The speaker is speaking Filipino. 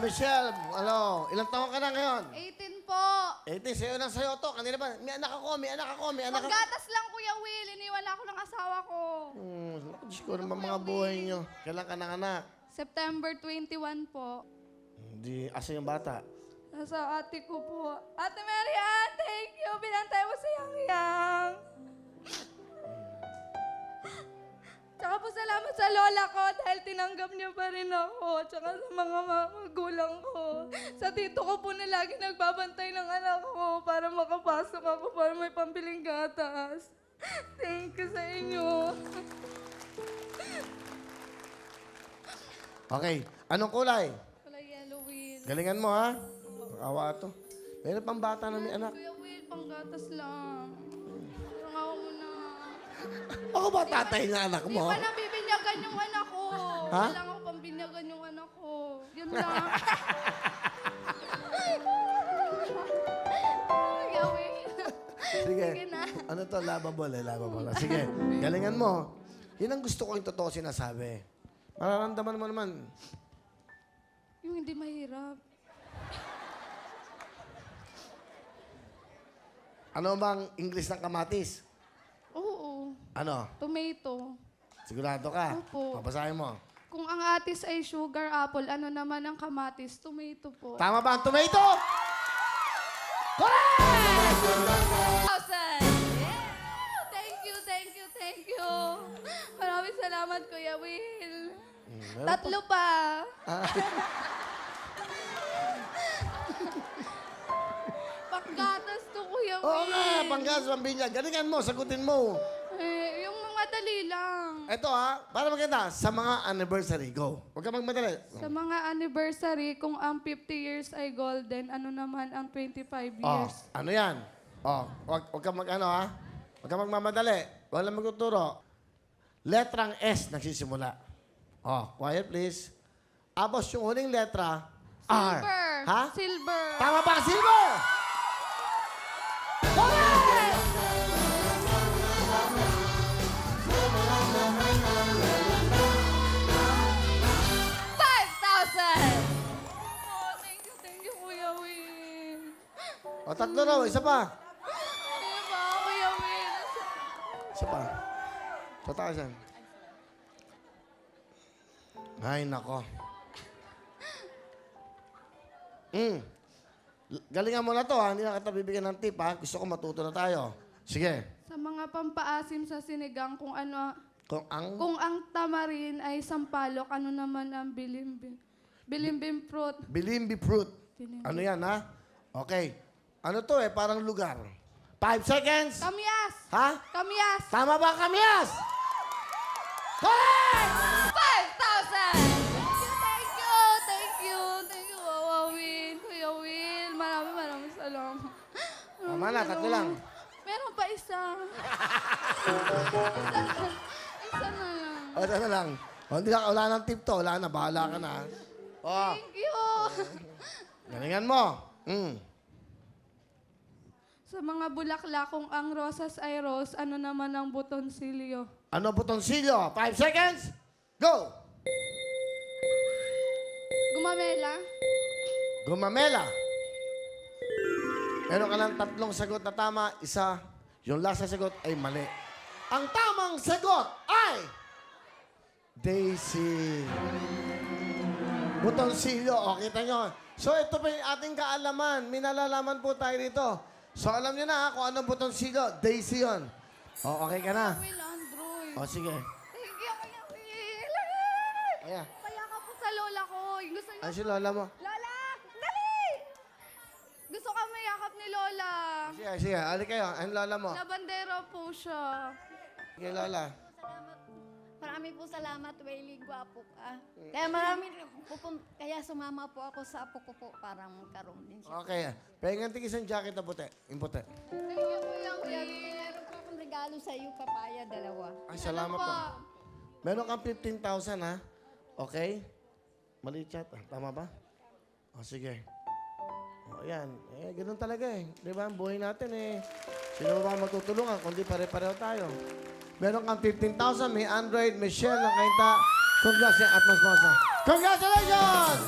Michelle, ilang taon ka na ngayon? 18 po. 18, sa'yo lang sa'yo to. Kanina ba? May anak ako. Paggatas lang, Kuya Will. Iniwan ako ng asawa ko. Diyos ko naman mga buhay nyo. Kailan ka nanganak? September 21 po. Hindi, asa yung bata? Nasa ate ko po. Ate Marian, thank you. Binantay mo si Yang. Tsaka po salamat sa lola ko dahil tinanggap niya pa rin ako. Tsaka sa mga magulang ko. Sa tito ko po na lagi nagbabantay ng anak ko para makapasok ako para may pambiling gatas. Thank you sa inyo. Okay, anong kulay? Kulay yellow, Will. Galingan mo, ha? Awa to. Meron pang bata na may anak. Kuya Will, panggatas lang. Rangaw mo na. Ako ba tatay na anak Di mo? pa nabibinyagan yung anak ko. Ha? Wala akong pambinyagan yung anak ko. Yun lang. Kuya Will. Sige. Sige na. Ano to? Labable. Sige, galingan mo. Yun ang gusto ko yung totoo sinasabi. Mararamdaman mo naman. Yung hindi mahirap. Ano bang English ng kamatis? Oo. Ano? Tomato. Sigurado ka? Opo. Papasahin mo. Kung ang atis ay sugar apple, ano naman ang kamatis? Tomato po. Tama ba ang tomato? Correct! 1,000! Yeah! Thank you. Maraming salamat, Kuya Will. Meron Tatlo pa. Panggatas to, Kuya Will. Oo nga, panggas, pambilya. Galingan mo, sagutin mo. Yung mga dali lang. Ito para maganda, sa mga anniversary, go. Huwag ka magmadali. Sa mga anniversary, kung ang 50 years ay golden, ano naman ang 25 years? Ano yan? Huwag ka Huwag ka magmamadali. Wala magtuturo. Letrang S nagsisimula. Quiet please. Abos yung huling letra, R. Silver. Ha? Silver. Tama ba, silver? Correct! Thank you, Kuya Will. Tatlo raw. Isa pa. Diba, Kuya Will? Isa pa. Sa taas yan. Ay, nako. Galingan mo na to, ha? Hindi na kita bibigyan ng tip, ha? Gusto ko matuto na tayo. Sige. Sa mga pampaasim sa sinigang, kung Kung ang... kung ang tamarin ay sampalok, ano naman ang bilimbing? Bilimbing fruit. Bilimbi fruit. Ano yan, ha? Okay. Ano to, parang lugar. 5 seconds. Kamyas! Ha? Kamyas! Tama ba, Kamyas? Correct! 5,000! Thank you, Wawa Will, Kuya Will. Maraming salamat. Tama na, tatlo lang. Meron pa isa. Isa na lang. Ito na lang. Hindi na, wala nang tip to. Wala na, bahala ka na. Thank you. Galingan mo. Sa mga bulaklak, kung ang rosas ay rose, ano naman ang butonsilyo? Ano butonsilyo? 5 seconds. Go! Gumamela? Gumamela. Meron ka ng 3 sagot na tama. Isa, yung last na sagot ay mali. Ang tamang sagot ay... Daisy. Butonsilyo. O, kita nyo. So, ito pa yung ating kaalaman. May nalalaman po tayo dito. So, alam nyo na kung anong butonsilyo. Daisy yun. O, okay ka na? Will Android. O, sige. Thank you, Kuya Will. Ayan. Kaya ka po sa lola ko. Gusto niya. Ay, si lola mo. Lola! Dali! Gusto ka mayakap ni Lola. Sige. Ali kayo. Ang lola mo. Labandero po siya. Sige, lola. Marami po salamat, Wayley. Gwapo ka. Kaya sumama po ako sa apo ko po para magkaroon din siya. Okay. Pengan tig isang jacket na puti. Yung puti. Thank you, Kuya Will. Meron po akong regalo sa iyo, papaya, 2. Ay, salamat po. Meron kang 15,000, ha? Okay? Mali chat, tama ba? O, sige. O, yan. Ganun talaga Di ba? Ang buhay natin Sino ba matutulungan kundi pare-pareho tayo? Meron kang 15,000, may Android, may Shell ng kainta. Congrats at mas masa. Congratulations!